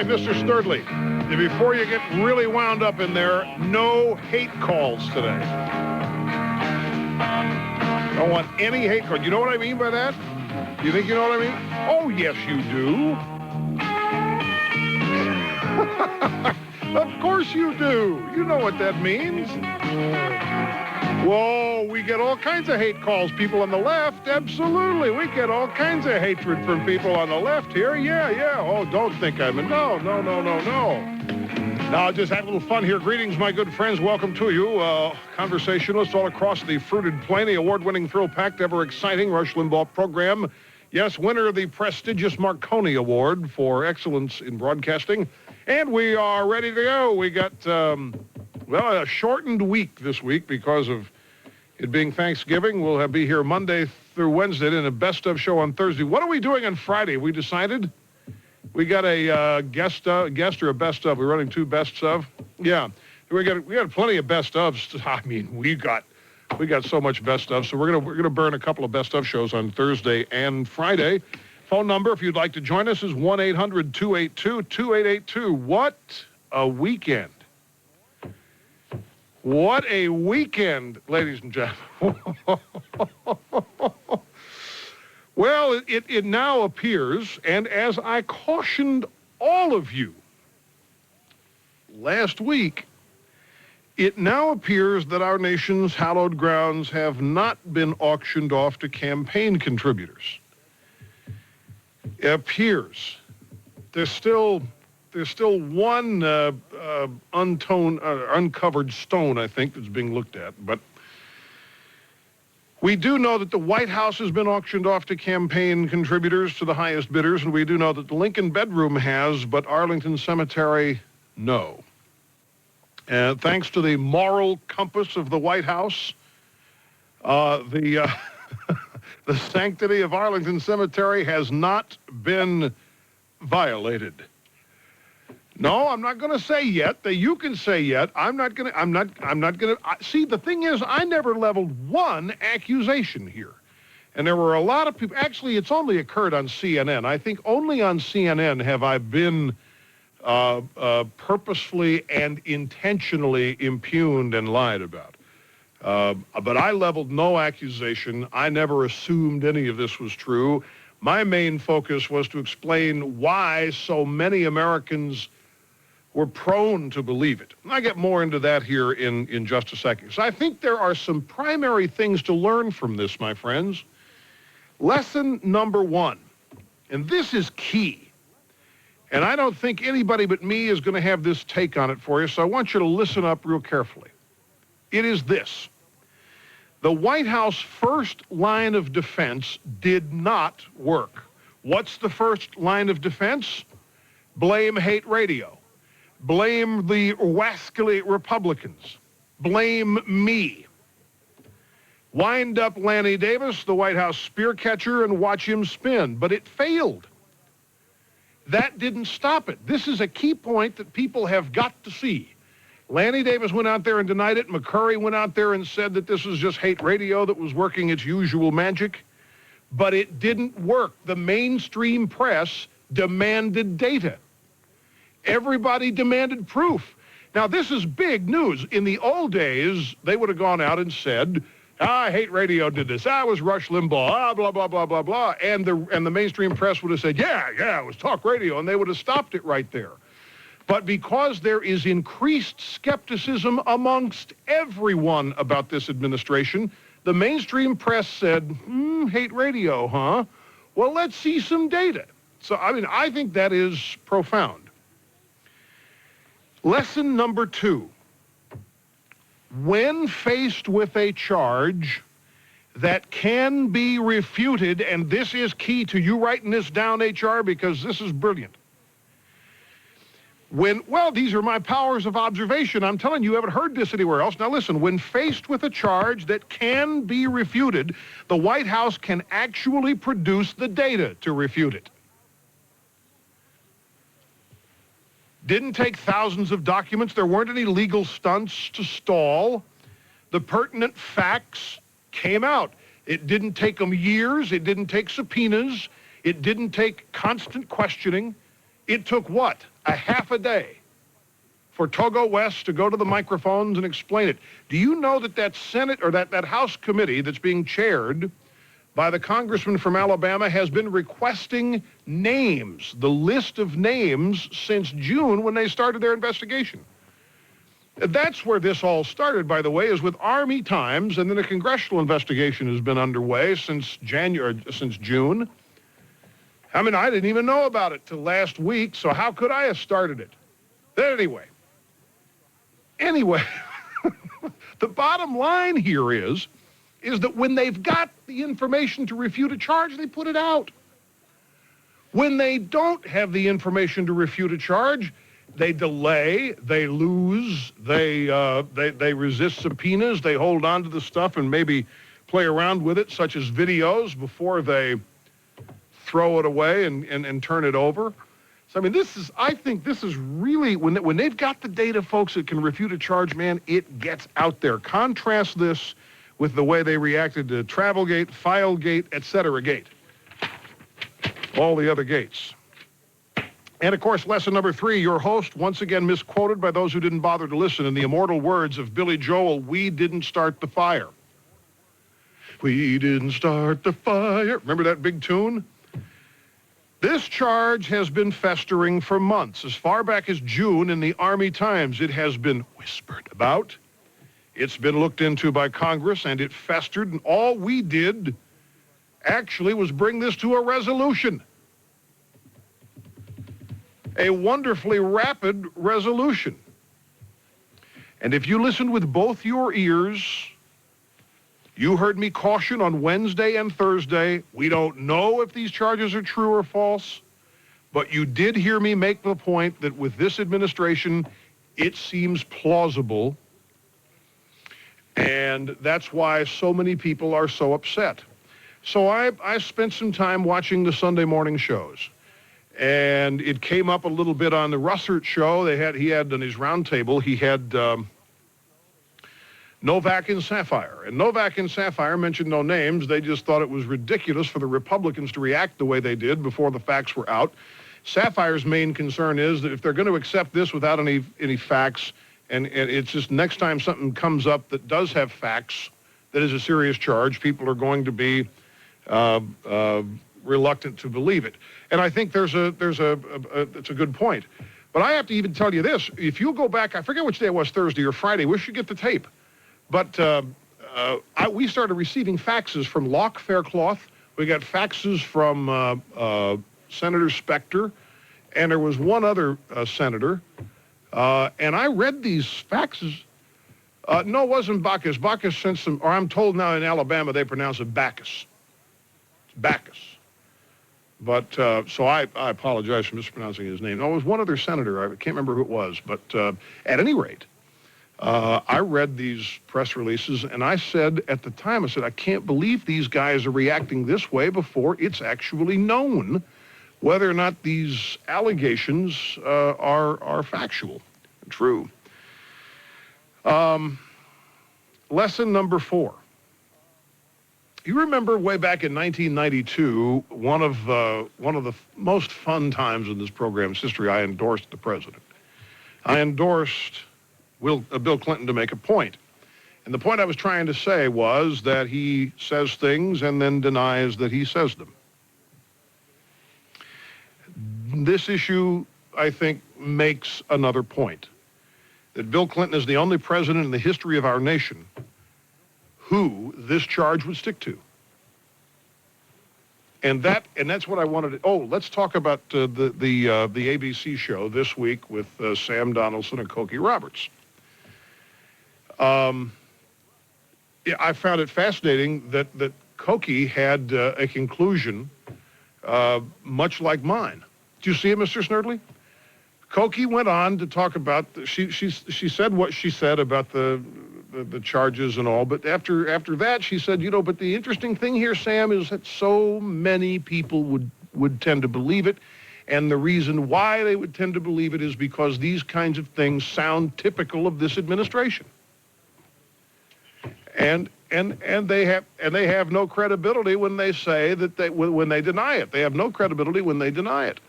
right, Mr. Sturdley, before you get really wound up in there, no hate calls today. Don't want any hate calls. You know what I mean by that? You think you know what I mean? Oh, yes, you do. Of course you do. You know what that means. Whoa, we get all kinds of hate calls. People on the left, absolutely. We get all kinds of hatred from people on the left here. Yeah. Oh, don't think I'm in. No. Now, just have a little fun here. Greetings, my good friends. Welcome to you. Conversationalists all across the fruited plain, the award-winning, thrill-packed, ever-exciting Rush Limbaugh program. Yes, winner of the prestigious Marconi Award for excellence in broadcasting. And we are ready to go. We got, a shortened week this week because of it being Thanksgiving. We'll be here Monday through Wednesday and a best-of show on Thursday. What are we doing on Friday? We decided we got a guest or a best-of. We're running two bests-of. Yeah, we got plenty of best-ofs. I mean, we got so much best-of. So we're gonna burn a couple of best-of shows on Thursday and Friday. Phone number, if you'd like to join us, is 1-800-282-2882. What a weekend. What a weekend, ladies and gentlemen. Well, it now appears, and as I cautioned all of you last week, it now appears that our nation's hallowed grounds have not been auctioned off to campaign contributors. It appears there's still one uncovered stone, I think, that's being looked at. But we do know that the White House has been auctioned off to campaign contributors, to the highest bidders, and we do know that the Lincoln bedroom has, but Arlington Cemetery, no. And thanks to the moral compass of the White House, the sanctity of Arlington Cemetery has not been violated. No, I'm not going to say yet. You can say yet. I'm not going to. See, the thing is, I never leveled one accusation here. And there were a lot of people. Actually, it's only occurred on CNN. I think only on CNN have I been purposefully and intentionally impugned and lied about. But I leveled no accusation. I never assumed any of this was true. My main focus was to explain why so many Americans were prone to believe it. And I get more into that here in just a second. So I think there are some primary things to learn from this, my friends. Lesson number one, and this is key, and I don't think anybody but me is going to have this take on it for you, so I want you to listen up real carefully. It is this. The White House first line of defense did not work. What's the first line of defense? Blame hate radio. Blame the wascally Republicans. Blame me. Wind up Lanny Davis, the White House spear catcher, and watch him spin. But it failed. That didn't stop it. This is a key point that people have got to see. Lanny Davis went out there and denied it. McCurry went out there and said that this was just hate radio that was working its usual magic. But it didn't work. The mainstream press demanded data. Everybody demanded proof. Now, this is big news. In the old days, they would have gone out and said, hate radio did this. It was Rush Limbaugh, blah, blah, blah, blah, blah. And the mainstream press would have said, yeah, it was talk radio, and they would have stopped it right there. But because there is increased skepticism amongst everyone about this administration, the mainstream press said, hate radio, huh? Well, let's see some data. So, I think that is profound. Lesson number two. When faced with a charge that can be refuted, and this is key to you writing this down, HR, because this is brilliant. These are my powers of observation. I'm telling you haven't heard this anywhere else. Now listen, when faced with a charge that can be refuted, the White House can actually produce the data to refute it. Didn't take thousands of documents. There weren't any legal stunts to stall. The pertinent facts came out. It didn't take them years. It didn't take subpoenas. It didn't take constant questioning. It took what? a half a day for Togo West to go to the microphones and explain it. Do you know that Senate or that House committee that's being chaired by the congressman from Alabama has been requesting names, the list of names, since June when they started their investigation? That's where this all started, by the way, is with Army Times, and then a congressional investigation has been underway since June. I mean, I didn't even know about it till last week, so how could I have started it? Anyway, the bottom line here is that when they've got the information to refute a charge, they put it out. When they don't have the information to refute a charge, they delay, they lose, they resist subpoenas, they hold on to the stuff and maybe play around with it, such as videos, before they throw it away and turn it over. So, I mean, I think this is really, when they've got the data, folks, that can refute a charge, man, it gets out there. Contrast this with the way they reacted to Travelgate, Filegate, etc. Gate. All the other gates. And, of course, lesson number 3, your host, once again misquoted by those who didn't bother to listen, in the immortal words of Billy Joel, "We didn't start the fire." We didn't start the fire. Remember that big tune? This charge has been festering for months. As far back as June in the Army Times, it has been whispered about. It's been looked into by Congress, and it festered, and all we did actually was bring this to a resolution. A wonderfully rapid resolution. And if you listened with both your ears, you heard me caution on Wednesday and Thursday, we don't know if these charges are true or false, but you did hear me make the point that with this administration, it seems plausible, and that's why so many people are so upset. So I spent some time watching the Sunday morning shows, and it came up a little bit on the Russert show. He had on his roundtable, he had Novak and Sapphire. And Novak and Sapphire mentioned no names. They just thought it was ridiculous for the Republicans to react the way they did before the facts were out. Sapphire's main concern is that if they're going to accept this without any facts, and it's just next time something comes up that does have facts, that is a serious charge, people are going to be reluctant to believe it. And I think it's a good point. But I have to even tell you this. If you go back, I forget which day it was, Thursday or Friday, we should get the tape. But we started receiving faxes from Locke Faircloth. We got faxes from Senator Specter, and there was one other senator. And I read these faxes. No, it wasn't Bacchus. Bacchus sent some, or I'm told now in Alabama they pronounce it Bacchus. It's Bacchus. But, so I apologize for mispronouncing his name. No, it was one other senator. I can't remember who it was. But at any rate, I read these press releases, and I said at the time, I can't believe these guys are reacting this way before it's actually known whether or not these allegations are factual and true. Lesson number 4. You remember way back in 1992, one of the most fun times in this program's history, I endorsed the president. I endorsed Bill Clinton to make a point. And the point I was trying to say was that he says things and then denies that he says them. This issue, I think, makes another point. That Bill Clinton is the only president in the history of our nation who this charge would stick to. And that's what I wanted to... Oh, let's talk about the ABC show this week with Sam Donaldson and Cokie Roberts. Yeah, I found it fascinating that Cokie had a conclusion much like mine. Do you see it, Mr. Snerdley? Cokie went on to talk about, she said what she said about the charges and all, but after that she said, but the interesting thing here, Sam, is that so many people would tend to believe it, and the reason why they would tend to believe it is because these kinds of things sound typical of this administration. And they have no credibility when they say that when they deny it. They have no credibility when they deny it.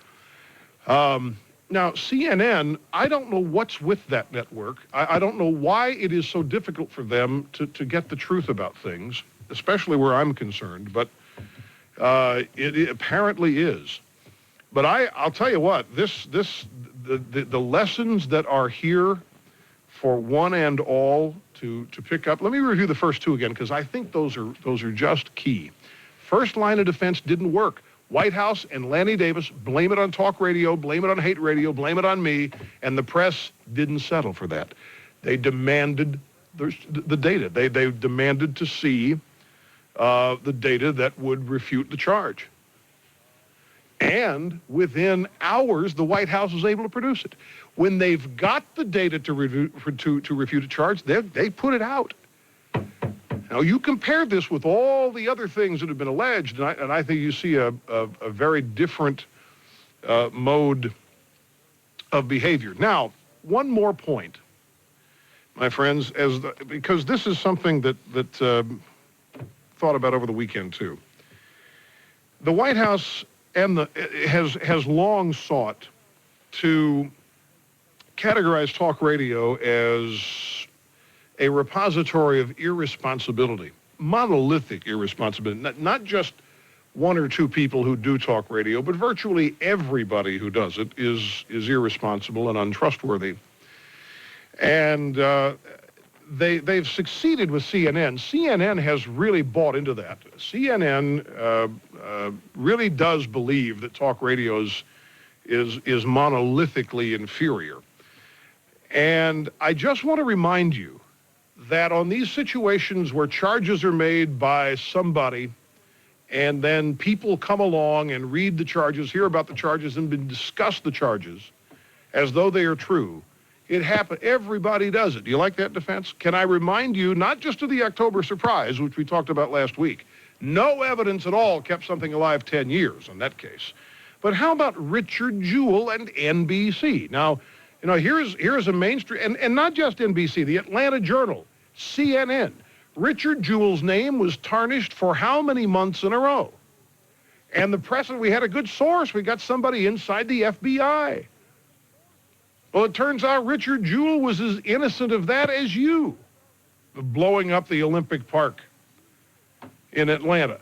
Now, CNN, I don't know what's with that network. I don't know why it is so difficult for them to get the truth about things, especially where I'm concerned, but it apparently is. But I'll tell you what, the lessons that are here for one and all to pick up. Let me review the first two again, because I think those are just key. First line of defense didn't work. White House and Lanny Davis blame it on talk radio, blame it on hate radio, blame it on me, and the press didn't settle for that. They demanded the data. They demanded to see the data that would refute the charge. And within hours, the White House was able to produce it. When they've got the data to refute a charge, they put it out. Now, you compare this with all the other things that have been alleged, and I think you see a very different mode of behavior. Now, one more point, my friends, because this is something that thought about over the weekend, too. The White House has long sought to categorize talk radio as a repository of irresponsibility, monolithic irresponsibility, not just one or two people who do talk radio, but virtually everybody who does it is irresponsible and untrustworthy. And they've succeeded with CNN. CNN has really bought into that. CNN really does believe that talk radio is monolithically inferior. And I just want to remind you that on these situations where charges are made by somebody and then people come along and read the charges, hear about the charges, and discuss the charges as though they are true, it happened. Everybody does it. Do you like that defense? Can I remind you, not just of the October surprise, which we talked about last week. No evidence at all kept something alive 10 years in that case. But how about Richard Jewell and NBC? Now, here's a mainstream, and not just NBC, the Atlanta Journal, CNN. Richard Jewell's name was tarnished for how many months in a row? And the press, we had a good source. We got somebody inside the FBI. Well, it turns out Richard Jewell was as innocent of that as you, of blowing up the Olympic Park in Atlanta.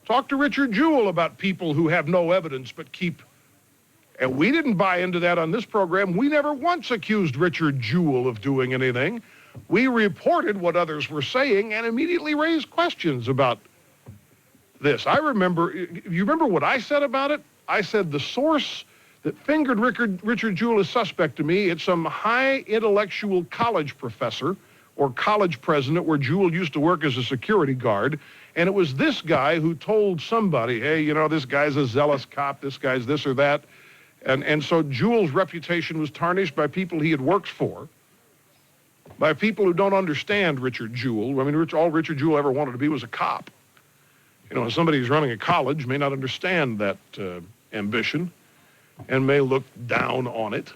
Talk to Richard Jewell about people who have no evidence but keep. And we didn't buy into that on this program. We never once accused Richard Jewell of doing anything. We reported what others were saying and immediately raised questions about this. You remember what I said about it? I said the source that fingered Richard Jewell is suspect to me. It's some high intellectual college professor or college president where Jewell used to work as a security guard. And it was this guy who told somebody, hey, this guy's a zealous cop, this guy's this or that. And so Jewell's reputation was tarnished by people he had worked for, by people who don't understand Richard Jewell. I mean, all Richard Jewell ever wanted to be was a cop. Somebody who's running a college may not understand that ambition and may look down on it,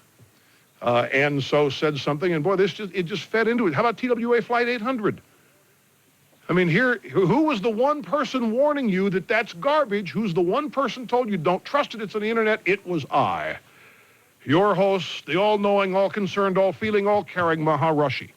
and so said something, and boy, it just fed into it. How about TWA Flight 800? I mean, who was the one person warning you that that's garbage? Who's the one person told you don't trust it, it's on the internet? It was I, your host, the all-knowing, all-concerned, all-feeling, all-caring Maharishi.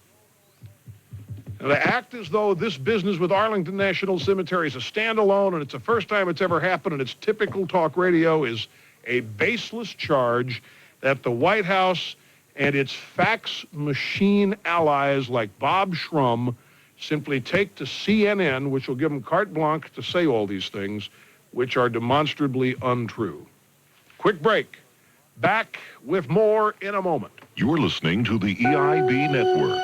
Now, to act as though this business with Arlington National Cemetery is a standalone and it's the first time it's ever happened and it's typical talk radio is a baseless charge that the White House and its fax machine allies like Bob Shrum simply take to CNN, which will give them carte blanche to say all these things, which are demonstrably untrue. Quick break. Back with more in a moment. You're listening to the EIB Network.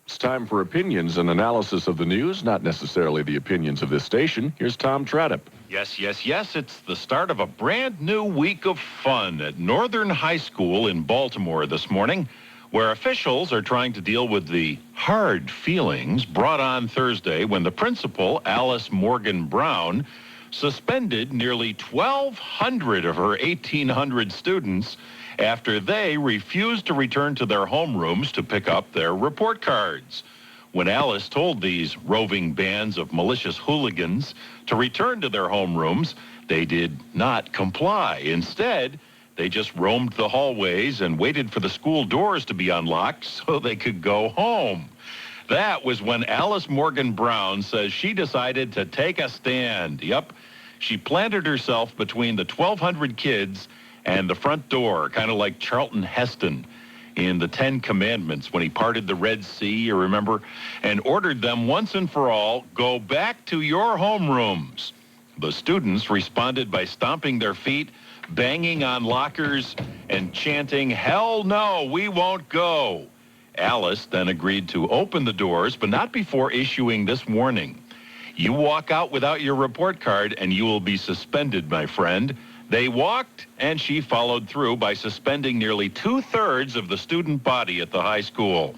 It's time for opinions and analysis of the news, not necessarily the opinions of this station. Here's Tom Tradup. Yes. It's the start of a brand new week of fun at Northern High School in Baltimore this morning, where officials are trying to deal with the hard feelings brought on Thursday when the principal, Alice Morgan Brown, suspended nearly 1,200 of her 1,800 students after they refused to return to their homerooms to pick up their report cards. When Alice told these roving bands of malicious hooligans to return to their homerooms, they did not comply. Instead, they just roamed the hallways and waited for the school doors to be unlocked so they could go home. That was when Alice Morgan Brown says she decided to take a stand. Yep, she planted herself between the 1,200 kids and the front door, kind of like Charlton Heston in the Ten Commandments when he parted the Red Sea, you remember, and ordered them once and for all, go back to your homerooms. The students responded by stomping their feet, banging on lockers, and chanting, "Hell no, we won't go." Alice then agreed to open the doors, but not before issuing this warning. You walk out without your report card and you will be suspended, my friend. They walked, and she followed through by suspending nearly 2/3 of the student body at the high school.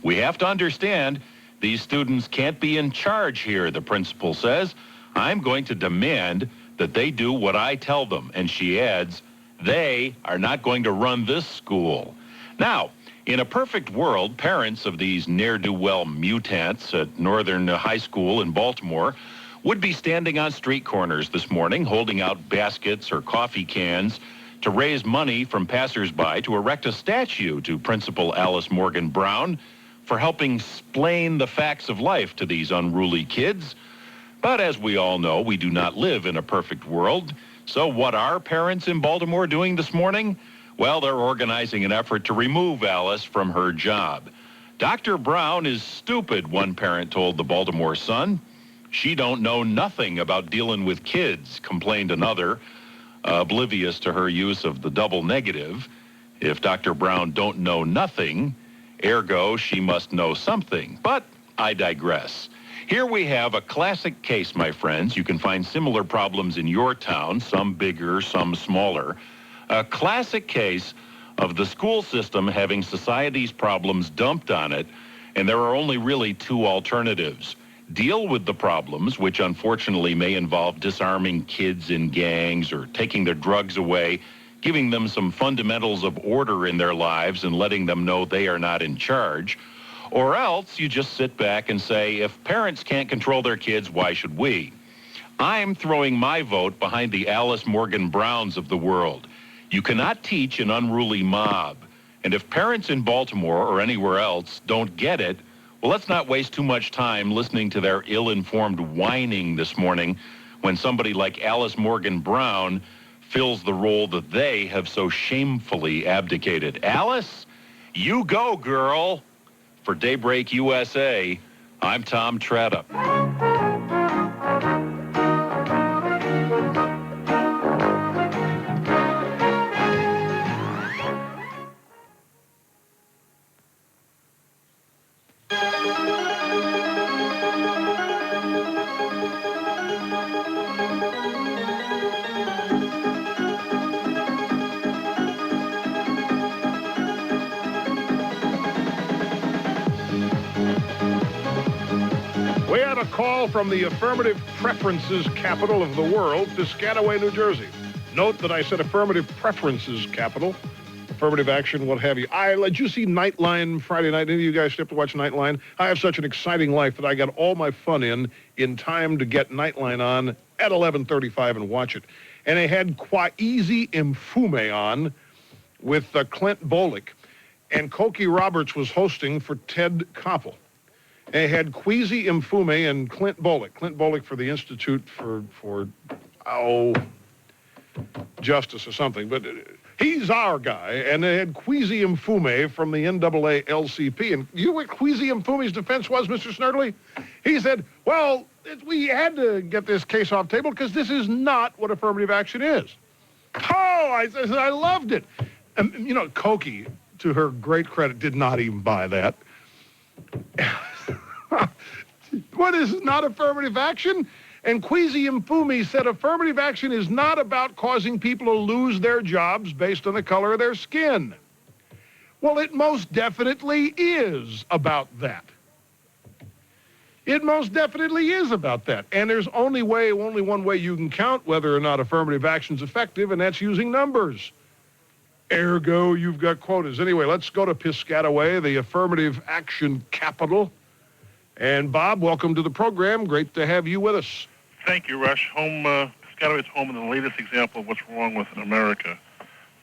We have to understand these students can't be in charge here, the principal says. I'm going to demand that they do what I tell them. And she adds, they are not going to run this school. Now, in a perfect world, parents of these ne'er-do-well mutants at Northern High School in Baltimore would be standing on street corners this morning, holding out baskets or coffee cans to raise money from passersby to erect a statue to Principal Alice Morgan Brown for helping explain the facts of life to these unruly kids. But as we all know, we do not live in a perfect world. So what are parents in Baltimore doing this morning? Well, they're organizing an effort to remove Alice from her job. Dr. Brown is stupid, one parent told the Baltimore Sun. She don't know nothing about dealing with kids, complained another, oblivious to her use of the double negative. If Dr. Brown don't know nothing, ergo she must know something. But I digress. Here we have a classic case, my friends. You can find similar problems in your town, some bigger, some smaller. A classic case of the school system having society's problems dumped on it, and there are only really two alternatives. Deal with the problems, which unfortunately may involve disarming kids in gangs or taking their drugs away, giving them some fundamentals of order in their lives and letting them know they are not in charge. Or else you just sit back and say, if parents can't control their kids, why should we? I'm throwing my vote behind the Alice Morgan Browns of the world. You cannot teach an unruly mob. And if parents in Baltimore or anywhere else don't get it, well, let's not waste too much time listening to their ill-informed whining this morning when somebody like Alice Morgan Brown fills the role that they have so shamefully abdicated. Alice, you go, girl. For Daybreak USA, I'm Tom Tretta. We had a call from the affirmative preferences capital of the world, Piscataway, New Jersey. Note that I said affirmative preferences capital, affirmative action, what have you. Did you see Nightline Friday night? Any of you guys stay up to watch Nightline? I have such an exciting life that I got all my fun in time to get Nightline on at 11:35 and watch it. And they had Kwesi Mfume on with Clint Bolick. And Cokie Roberts was hosting for Ted Koppel. They had Kwesi Mfume and Clint Bolick. Clint Bolick for the Institute for Justice or something. But he's our guy. And they had Kwesi Mfume from the NAACP. And you know what Kwesi Mfume's defense was, Mr. Snerdley? He said, well, we had to get this case off table because this is not what affirmative action is. Oh, I said, I loved it. And, you know, Cokie, to her great credit, did not even buy that. What is not affirmative action? And Kwesi Mfume said affirmative action is not about causing people to lose their jobs based on the color of their skin. Well, it most definitely is about that. It most definitely is about that. And there's only one way you can count whether or not affirmative action is effective, and that's using numbers. Ergo, you've got quotas. Anyway, let's go to Piscataway, the affirmative action capital. And Bob, welcome to the program. Great to have you with us. Thank you, Rush. Piscataway's home is the latest example of what's wrong with in America.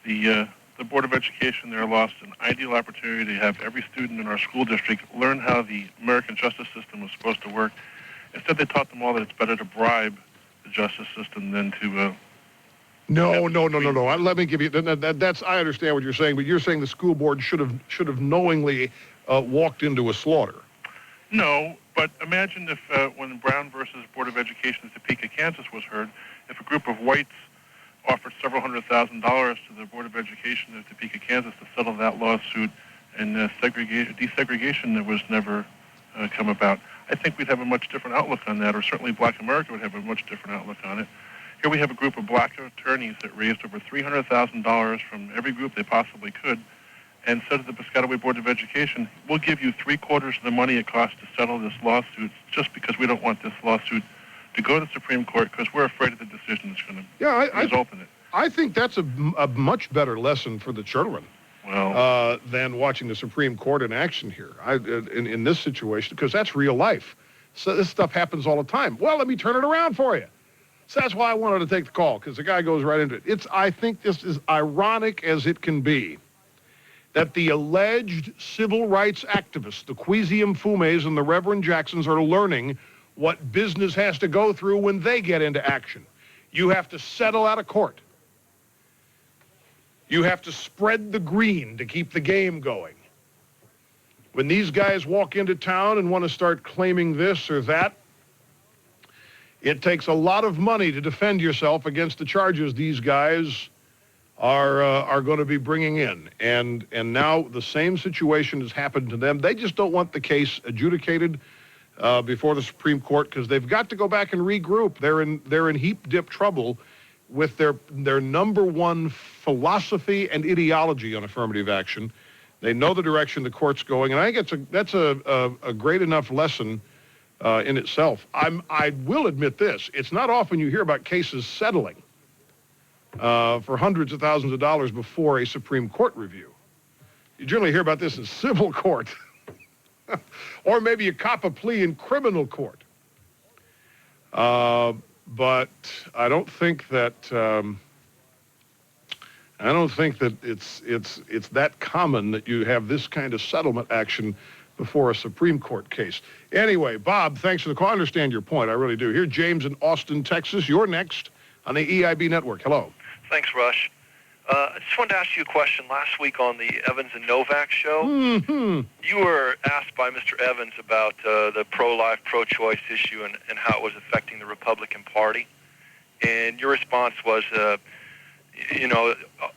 The Board of Education there lost an ideal opportunity to have every student in our school district learn how the American justice system was supposed to work. Instead, they taught them all that it's better to bribe the justice system than to... No. Let me give you... That's. I understand what you're saying, but you're saying the school board should have knowingly walked into a slaughter. No, but imagine if when Brown versus Board of Education in Topeka, Kansas was heard, if a group of whites offered several $100,000 to the Board of Education of Topeka, Kansas to settle that lawsuit, and desegregation that was never come about. I think we'd have a much different outlook on that, or certainly Black America would have a much different outlook on it. Here we have a group of black attorneys that raised over $300,000 from every group they possibly could, and said to the Piscataway Board of Education, we'll give you 3/4 of the money it costs to settle this lawsuit just because we don't want this lawsuit to go to the Supreme Court because we're afraid of the decision that's going to result in it. I think that's a much better lesson for the children than watching the Supreme Court in action here in this situation, because that's real life. So this stuff happens all the time. Well, let me turn it around for you. So that's why I wanted to take the call, because the guy goes right into it. I think this is ironic as it can be that the alleged civil rights activists, the Kwesi Mfumes and the Reverend Jacksons, are learning what business has to go through when they get into action. You have to settle out of court. You have to spread the green to keep the game going. When these guys walk into town and want to start claiming this or that, it takes a lot of money to defend yourself against the charges these guys are going to be bringing in. And now the same situation has happened to them. They just don't want the case adjudicated before the Supreme Court, because they've got to go back and regroup. They're in heap-dip trouble with their number one philosophy and ideology on affirmative action. They know the direction the court's going, and I think that's a great enough lesson in itself. I will admit this: it's not often you hear about cases settling for hundreds of thousands of dollars before a Supreme Court review. You generally hear about this in civil court, or maybe you cop a plea in criminal court. But I don't think that it's that common that you have this kind of settlement action before a Supreme Court case. Anyway, Bob, thanks for the call. I understand your point. I really do. Here, James in Austin, Texas. You're next on the EIB Network. Hello. Thanks, Rush. I just wanted to ask you a question. Last week on the Evans and Novak show, you were asked by Mr. Evans about the pro-life, pro-choice issue and how it was affecting the Republican Party. And your response was,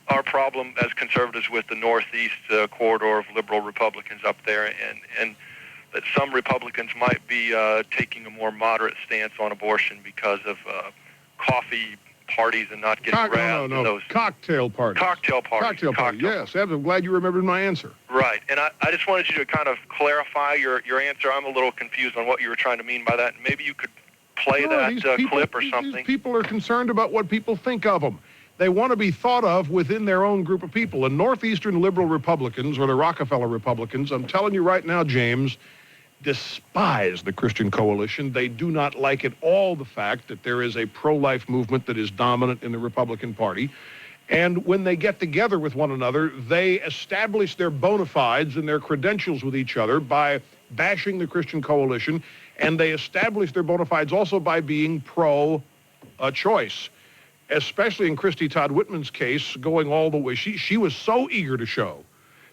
our problem as conservatives with the Northeast corridor of liberal Republicans up there, and that some Republicans might be taking a more moderate stance on abortion because of coffee parties and not getting around to those cocktail parties. Cocktail parties. Yes, I'm glad you remembered my answer. Right, and I just wanted you to kind of clarify your answer. I'm a little confused on what you were trying to mean by that. Maybe you could play that clip or something. These people are concerned about what people think of them. They want to be thought of within their own group of people. And Northeastern liberal Republicans, or the Rockefeller Republicans, I'm telling you right now, James, despise the Christian Coalition. They do not like at all the fact that there is a pro-life movement that is dominant in the Republican Party. And when they get together with one another, they establish their bona fides and their credentials with each other by bashing the Christian Coalition, and they establish their bona fides also by being pro-choice, especially in Christy Todd Whitman's case, going all the way. She was so eager to show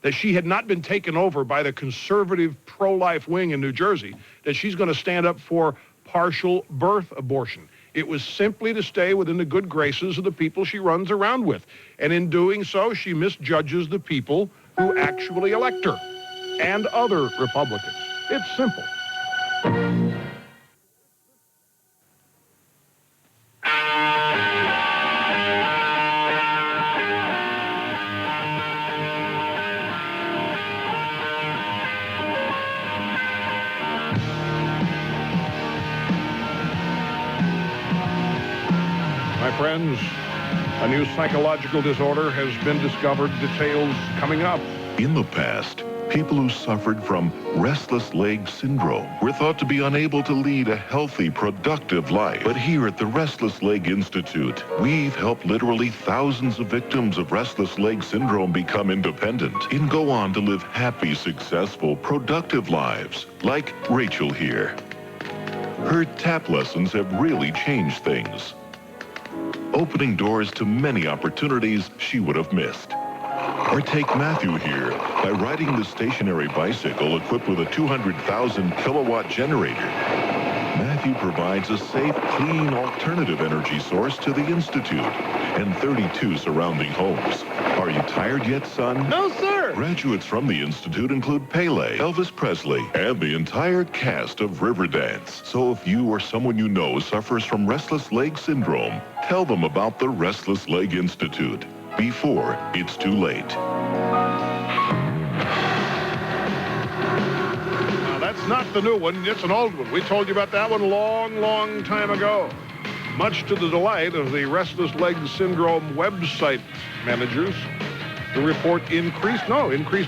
that she had not been taken over by the conservative pro-life wing in New Jersey, that she's going to stand up for partial birth abortion. It was simply to stay within the good graces of the people she runs around with. And in doing so, she misjudges the people who actually elect her and other Republicans. It's simple. My friends, a new psychological disorder has been discovered. Details coming up. In the past, People who suffered from restless leg syndrome were thought to be unable to lead a healthy, productive life. But here at the Restless Leg Institute, we've helped literally thousands of victims of restless leg syndrome become independent and go on to live happy, successful, productive lives, like Rachel here. Her tap lessons have really changed things, opening doors to many opportunities she would have missed. Or take Matthew here by riding the stationary bicycle equipped with a 200,000 kilowatt generator. Matthew provides a safe, clean alternative energy source to the Institute and 32 surrounding homes. Are you tired yet, son? No, sir. Graduates from the Institute include Pele, Elvis Presley, and the entire cast of Riverdance. So if you or someone you know suffers from restless leg syndrome, tell them about the Restless Leg Institute before it's too late. Now, that's not the new one. It's an old one. We told you about that one a long, long time ago. Much to the delight of the Restless Leg Syndrome website managers, the report increased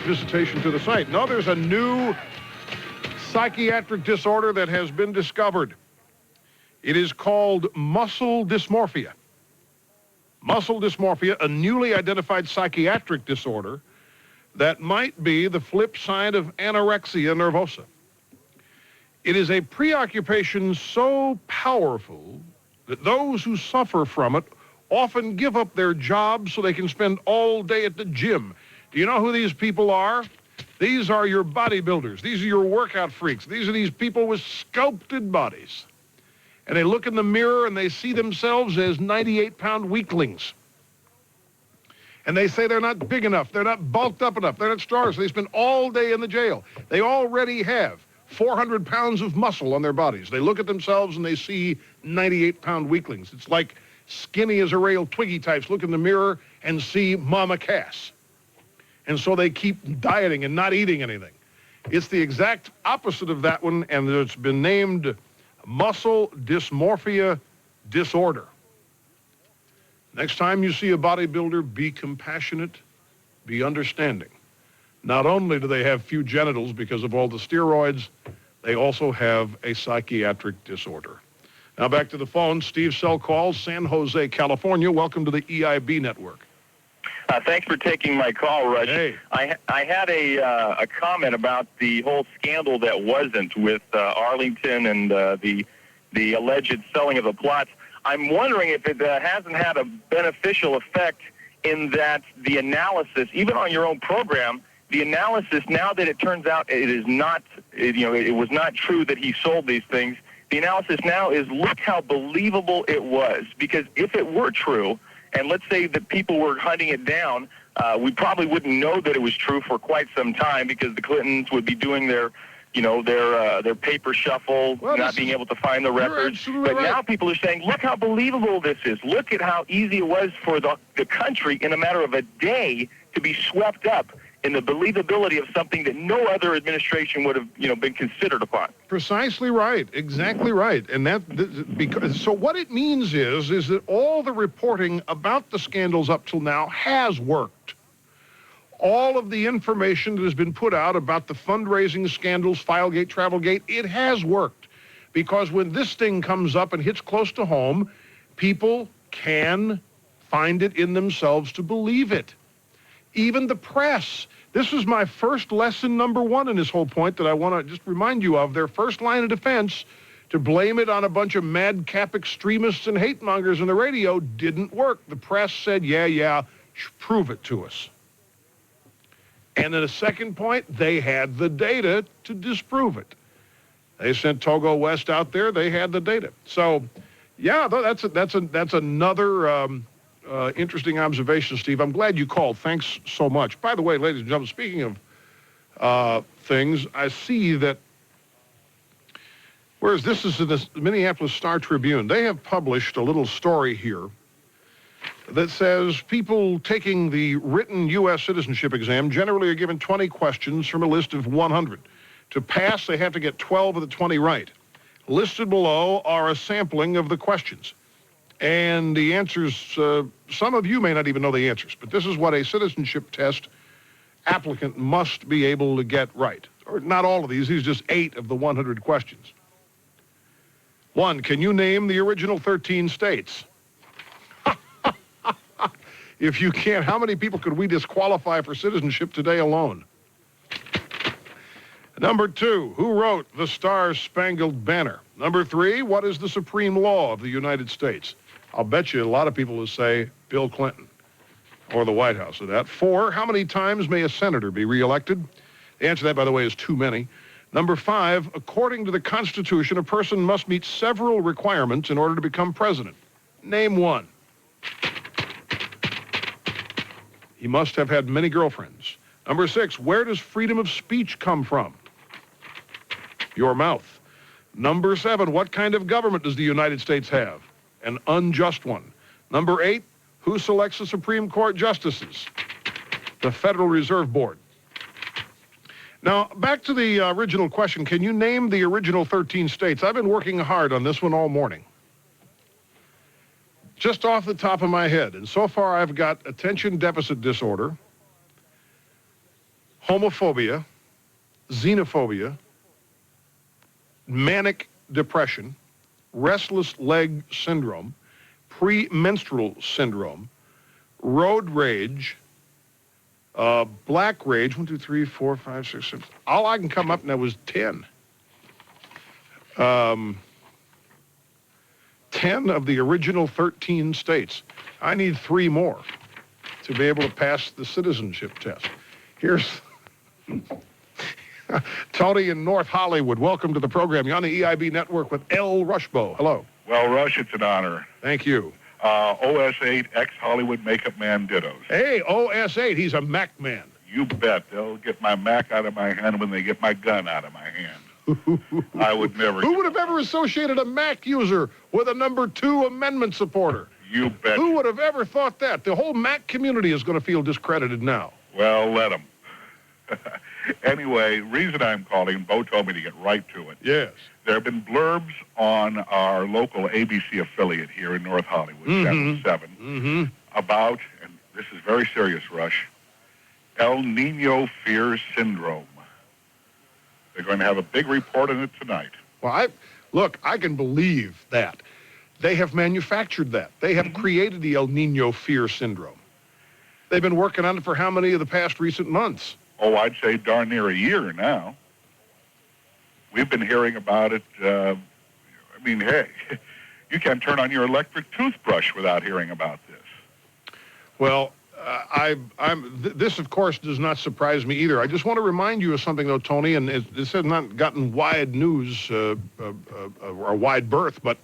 visitation to the site. No, there's a new psychiatric disorder that has been discovered. It is called muscle dysmorphia. Muscle dysmorphia, a newly identified psychiatric disorder that might be the flip side of anorexia nervosa. It is a preoccupation so powerful that those who suffer from it often give up their jobs so they can spend all day at the gym. Do you know who these people are? These are your bodybuilders. These are your workout freaks. These are these people with sculpted bodies. And they look in the mirror and they see themselves as 98-pound weaklings. And they say they're not big enough. They're not bulked up enough. They're not strong. So they spend all day in the jail. They already have 400 pounds of muscle on their bodies. They look at themselves and they see 98-pound weaklings. It's like skinny as a rail Twiggy types look in the mirror and see Mama Cass. And so they keep dieting and not eating anything. It's the exact opposite of that one, and it's been named muscle dysmorphia disorder. Next time you see a bodybuilder, be compassionate, be understanding. Not only do they have few genitals because of all the steroids, they also have a psychiatric disorder. Now back to the phone. Steve Sell calls, San Jose, California. Welcome to the EIB network. Thanks for taking my call, Rush. Hey. I had a comment about the whole scandal that wasn't with Arlington and the alleged selling of the plots. I'm wondering if it hasn't had a beneficial effect in that the analysis, even on your own program, the analysis, now that it turns out it is not, it was not true that he sold these things, the analysis now is look how believable it was. Because if it were true, and let's say that people were hunting it down, we probably wouldn't know that it was true for quite some time because the Clintons would be doing their paper shuffle, not being able to find the records. But now people are saying, look how believable this is. Look at how easy it was for the country in a matter of a day to be swept up in the believability of something that no other administration would have, been considered upon. Precisely right. Exactly right. And so what it means is that all the reporting about the scandals up till now has worked. All of the information that has been put out about the fundraising scandals, Filegate, Travelgate, it has worked. Because when this thing comes up and hits close to home, people can find it in themselves to believe it. Even the press. This was my first lesson number one in this whole point that I want to just remind you of. Their first line of defense to blame it on a bunch of madcap extremists and hate mongers on the radio didn't work. The press said, yeah, prove it to us. And then a second point, they had the data to disprove it. They sent Togo West out there. They had the data. So, yeah, that's another interesting observation, Steve. I'm glad you called. Thanks so much. By the way, ladies and gentlemen, speaking of things, I see that, whereas this is in the Minneapolis Star-Tribune, they have published a little story here that says people taking the written U.S. citizenship exam generally are given 20 questions from a list of 100. To pass, they have to get 12 of the 20 right. Listed below are a sampling of the questions. And the answers, some of you may not even know the answers, but this is what a citizenship test applicant must be able to get right. Or not all of these just 8 of the 100 questions. 1, can you name the original 13 states? If you can't, how many people could we disqualify for citizenship today alone? Number 2, who wrote the Star-Spangled Banner? Number 3, what is the supreme law of the United States? I'll bet you a lot of people will say Bill Clinton or the White House of that. 4, how many times may a senator be reelected? The answer to that, by the way, is too many. Number 5, according to the Constitution, a person must meet several requirements in order to become president. Name one. He must have had many girlfriends. Number 6, where does freedom of speech come from? Your mouth. Number 7, what kind of government does the United States have? An unjust one. Number 8, who selects the Supreme Court justices? The Federal Reserve Board. Now, back to the original question, can you name the original 13 states? I've been working hard on this one all morning. Just off the top of my head, and so far I've got attention deficit disorder, homophobia, xenophobia, manic depression, restless leg syndrome, premenstrual syndrome, road rage, black rage, 1, 2, 3, 4, 5, 6, 7. All I can come up now was 10. 10 of the original 13 states. I need 3 more to be able to pass the citizenship test. Here's Tony in North Hollywood. Welcome to the program. You're on the EIB network with L. Rushbo. Hello. Well, Rush, it's an honor. Thank you. OS8, ex-Hollywood makeup man dittos. Hey, OS8, he's a Mac man. You bet. They'll get my Mac out of my hand when they get my gun out of my hand. I would never. Who would have ever associated a Mac user with a number 2 amendment supporter? You bet. Who would have ever thought that? The whole Mac community is going to feel discredited now. Well, let them. Anyway, reason I'm calling, Bo told me to get right to it. Yes. There have been blurbs on our local ABC affiliate here in North Hollywood, Channel 7, about, and this is very serious, Rush, El Nino Fear Syndrome. They're going to have a big report on it tonight. Well, I can believe that. They have manufactured that. They have created the El Nino Fear Syndrome. They've been working on it for how many of the past recent months? Oh, I'd say darn near a year now. We've been hearing about it. I mean, hey, you can't turn on your electric toothbrush without hearing about this. Well, this, of course, does not surprise me either. I just want to remind you of something, though, Tony, and this has not gotten wide news or wide berth, but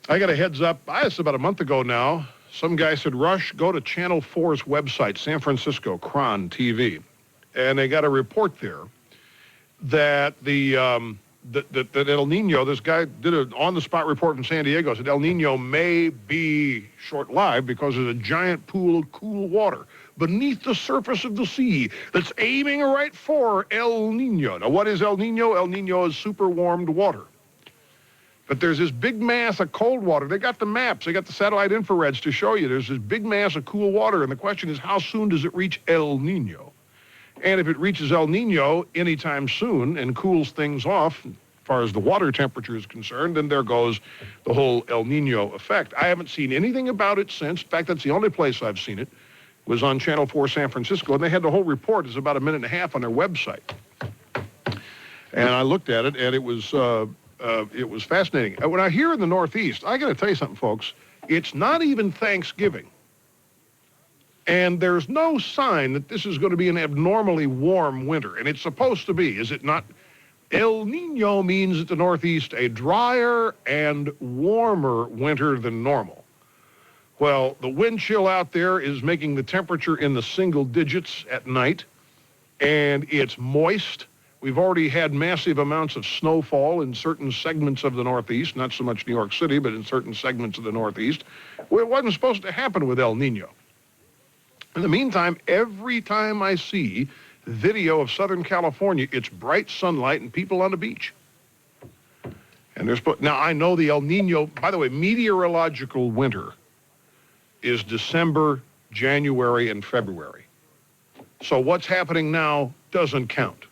I got a heads up. It's about a month ago now. Some guy said, Rush, go to Channel 4's website, San Francisco, Cron TV. And they got a report there that that El Nino, this guy did an on-the-spot report from San Diego, said El Nino may be short-lived because there's a giant pool of cool water beneath the surface of the sea that's aiming right for El Nino. Now, what is El Nino? El Nino is super-warmed water. But there's this big mass of cold water. They got the maps. They got the satellite infrareds to show you. There's this big mass of cool water, and the question is, how soon does it reach El Nino? And if it reaches El Nino anytime soon and cools things off, as far as the water temperature is concerned, then there goes the whole El Nino effect. I haven't seen anything about it since. In fact, that's the only place I've seen it, was on Channel 4 San Francisco, and they had the whole report. It's about a minute and a half on their website. And I looked at it, and it was fascinating. When I hear in the Northeast, I got to tell you something, folks. It's not even Thanksgiving. And there's no sign that this is going to be an abnormally warm winter. And it's supposed to be, is it not? El Nino means at the Northeast a drier and warmer winter than normal. Well, the wind chill out there is making the temperature in the single digits at night. And it's moist. We've already had massive amounts of snowfall in certain segments of the Northeast, not so much New York City, but in certain segments of the Northeast. Well, it wasn't supposed to happen with El Nino. In the meantime, every time I see video of Southern California, it's bright sunlight and people on the beach. And now, I know the El Nino, by the way, meteorological winter is December, January, and February. So what's happening now doesn't count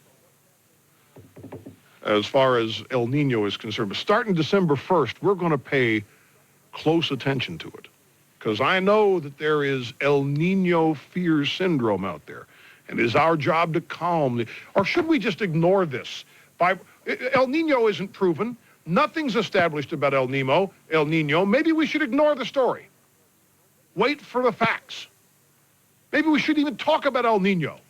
as far as El Nino is concerned. But starting December 1st, we're going to pay close attention to it, because I know that there is El Nino fear syndrome out there, and it is our job to calm or should we just ignore this? El Nino isn't proven. Nothing's established about El Nino. Maybe we should ignore the story. Wait for the facts. Maybe we shouldn't even talk about El Nino.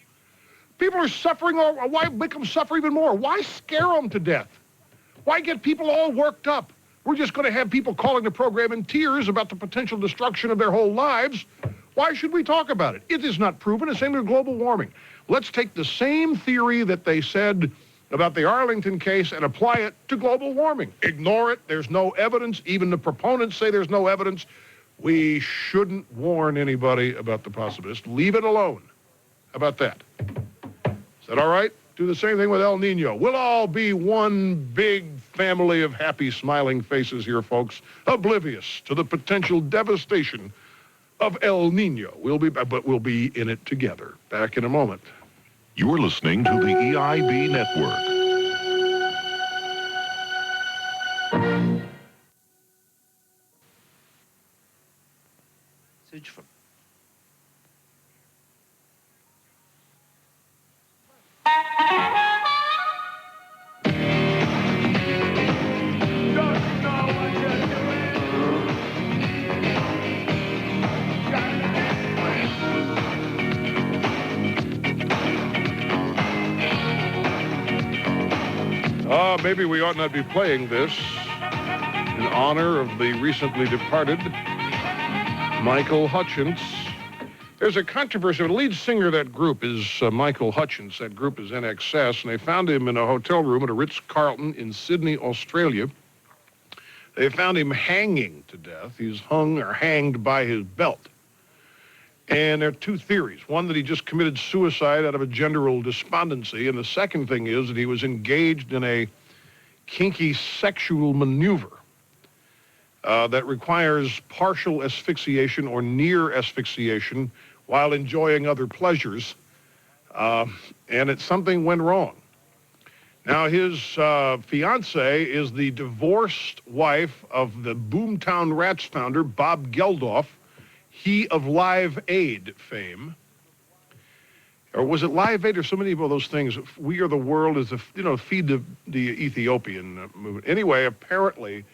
People are suffering. Why make them suffer even more? Why scare them to death? Why get people all worked up? We're just going to have people calling the program in tears about the potential destruction of their whole lives. Why should we talk about it? It is not proven. It's same with global warming. Let's take the same theory that they said about the Arlington case and apply it to global warming. Ignore it. There's no evidence. Even the proponents say there's no evidence. We shouldn't warn anybody about the possibility. Just leave it alone. How about that? Is that all right? Do the same thing with El Nino. We'll all be one big family of happy, smiling faces here, folks, oblivious to the potential devastation of El Nino. We'll be in it together. Back in a moment. You're listening to the EIB Network. Maybe we ought not be playing this in honor of the recently departed Michael Hutchence. There's a controversy. The lead singer of that group is Michael Hutchence. That group is NXS, and they found him in a hotel room at a Ritz-Carlton in Sydney, Australia. They found him hanging to death. He's hung or hanged by his belt. And there are two theories. One, that he just committed suicide out of a general despondency, and the second thing is that he was engaged in a kinky sexual maneuver that requires partial asphyxiation or near asphyxiation while enjoying other pleasures, and something went wrong. Now, his fiancée is the divorced wife of the Boomtown Rats founder, Bob Geldof, he of Live Aid fame. Or was it Live Aid or so many of those things? We Are the World is, feed the Ethiopian movement. Anyway, apparently,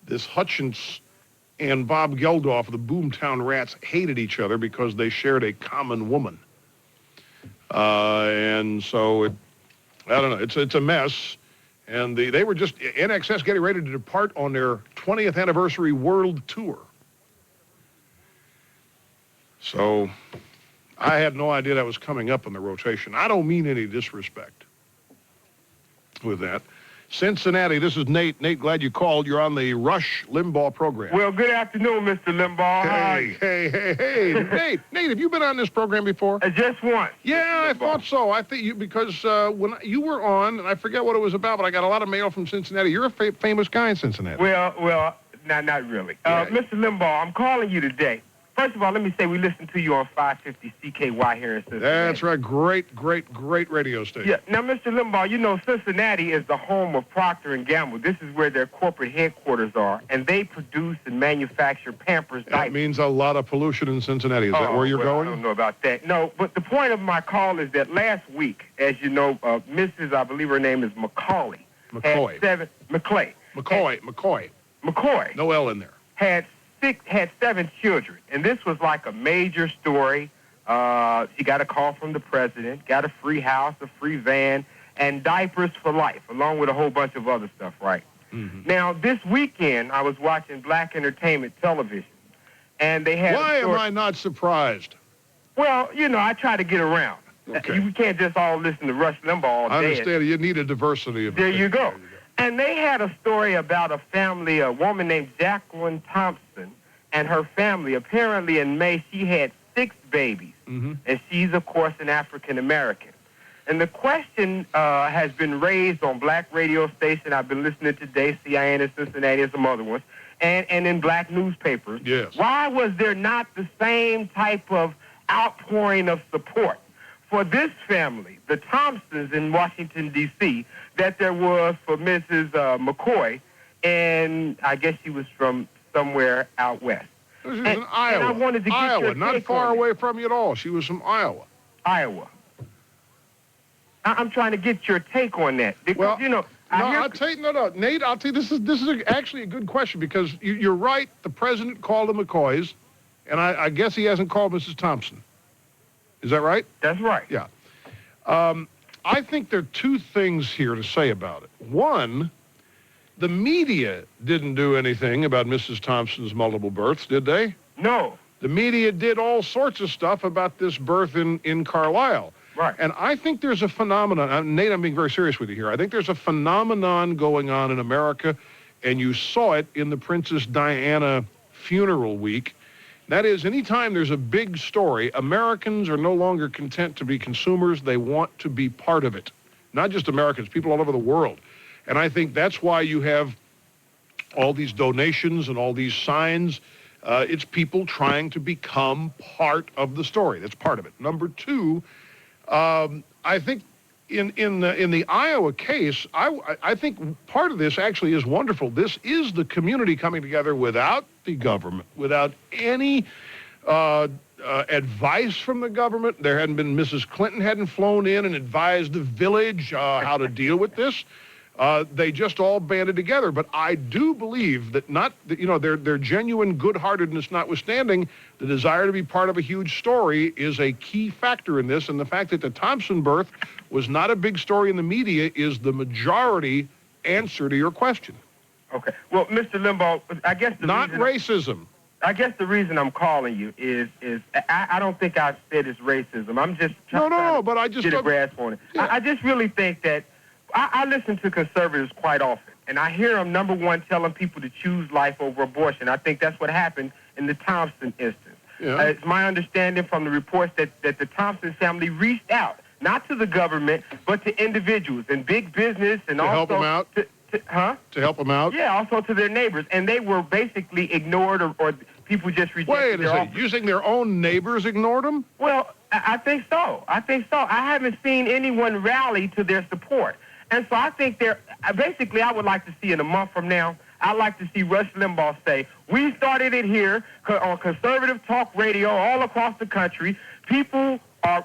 this Hutchence and Bob Geldof, the Boomtown Rats, hated each other because they shared a common woman. And so, I don't know, it's a mess. And they were just, NXS getting ready to depart on their 20th anniversary world tour. So I had no idea that was coming up in the rotation. I don't mean any disrespect with that. Cincinnati, this is Nate. Nate, glad you called. You're on the Rush Limbaugh program. Well, good afternoon, Mr. Limbaugh. How are you? Hey. Nate, have you been on this program before? Just once. Yeah, I thought so. I think you, because when you were on, and I forget what it was about, but I got a lot of mail from Cincinnati. You're a famous guy in Cincinnati. Well, not really. Yeah. Mr. Limbaugh, I'm calling you today. First of all, let me say we listen to you on 550 CKY here in Cincinnati. That's right. Great radio station. Yeah. Now, Mr. Limbaugh, you know Cincinnati is the home of Procter & Gamble. This is where their corporate headquarters are, and they produce and manufacture Pampers diapers. That means a lot of pollution in Cincinnati. Is that where you're going? I don't know about that. No, but the point of my call is that last week, as you know, Mrs., I believe her name is McCauley. McCoy. McCoy. No L in there. Had 7 children, and this was like a major story. She got a call from the president, got a free house, a free van, and diapers for life, along with a whole bunch of other stuff, right? Mm-hmm. Now, this weekend, I was watching Black Entertainment Television, and they had Why am I not surprised? Well, I try to get around. Okay. We can't just all listen to Rush Limbaugh all day. I understand. You need a diversity of There you go. And they had a story about a family, a woman named Jacqueline Thompson, and her family. Apparently in May, she had 6 babies, and she's, of course, an African-American. And the question has been raised on black radio station. I've been listening today, CIN in Cincinnati and some other ones, and in black newspapers. Yes. Why was there not the same type of outpouring of support for this family, the Thompsons in Washington, D.C., that there was for Mrs. McCoy, and I guess she was from somewhere out west. She was in Iowa. And I wanted to get Iowa, your not take far on it. away from you at all. She was from Iowa. Iowa. I'm trying to get your take on that because Well, you know. I'll tell you, Nate. I'll tell you, this is actually a good question because you're right. The president called them McCoys, and I guess he hasn't called Mrs. Thompson. Is that right? That's right. Yeah. I think there are two things here to say about it. One, the media didn't do anything about Mrs. Thompson's multiple births, did they? No. The media did all sorts of stuff about this birth in Carlisle. Right. And I think there's a phenomenon, Nate, I'm being very serious with you here. I think there's a phenomenon going on in America, and you saw it in the Princess Diana funeral week. That is, anytime there's a big story, Americans are no longer content to be consumers. They want to be part of it. Not just Americans, people all over the world. And I think that's why you have all these donations and all these signs. It's people trying to become part of the story. That's part of it. Number two, I think in the Iowa case, I think part of this actually is wonderful. This is the community coming together without the government, without any advice from the government. There hadn't been, Mrs. Clinton hadn't flown in and advised the village how to deal with this. They just all banded together. But I do believe that their genuine good-heartedness notwithstanding, the desire to be part of a huge story is a key factor in this. And the fact that the Thompson birth was not a big story in the media is the majority answer to your question. Okay. Well, Mr. Limbaugh, I guess not racism. I guess the reason I'm calling you is I don't think I've said it's racism. I'm just trying to get a grasp on it. Yeah. I just really think that I listen to conservatives quite often, and I hear them, number one, telling people to choose life over abortion. I think that's what happened in the Thompson instance. Yeah. It's my understanding from the reports that the Thompson family reached out, not to the government, but to individuals and big business and also help them out? To help them out? Yeah, also to their neighbors. And they were basically ignored or people just rejected their offers. Using their own neighbors ignored them? Well, I think so. I haven't seen anyone rally to their support. And so I think I would like to see in a month from now, I'd like to see Rush Limbaugh say, we started it here on conservative talk radio all across the country. People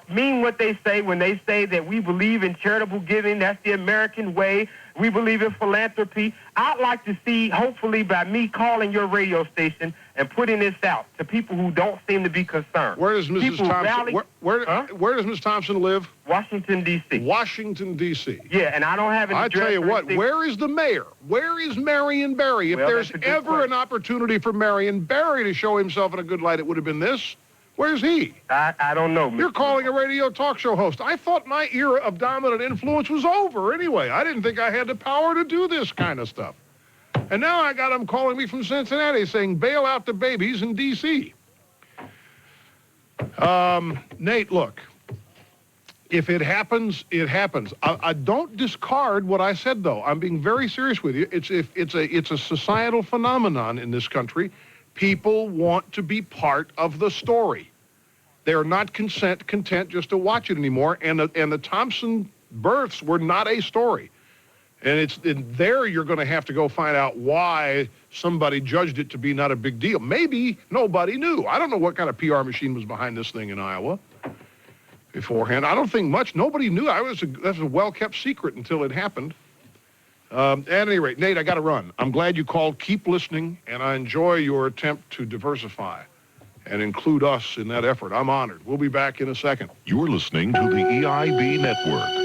mean what they say when they say that we believe in charitable giving. That's the American way. We believe in philanthropy. I'd like to see, hopefully, by me calling your radio station and putting this out to people who don't seem to be concerned. Where does Mrs. Thompson? Where does Ms. Thompson live? Washington, D.C. Washington, D.C. Yeah, and I don't have an address. I tell you what, where is the mayor? Where is Marion Barry? If there's ever an opportunity for Marion Barry to show himself in a good light, it would have been this. Where's he? I don't know. You're calling a radio talk show host. I thought my era of dominant influence was over anyway. I didn't think I had the power to do this kind of stuff. And now I got them calling me from Cincinnati saying, bail out the babies in D.C. Nate, look, if it happens, it happens. I don't discard what I said, though. I'm being very serious with you. It's a societal phenomenon in this country. People want to be part of the story. They're not content just to watch it anymore. And the Thompson births were not a story. And there you're going to have to go find out why somebody judged it to be not a big deal. Maybe nobody knew. I don't know what kind of PR machine was behind this thing in Iowa beforehand. I don't think much. Nobody knew. That was a well-kept secret until it happened. At any rate, Nate, I got to run. I'm glad you called. Keep listening, and I enjoy your attempt to diversify and include us in that effort. I'm honored. We'll be back in a second. You're listening to the EIB Network.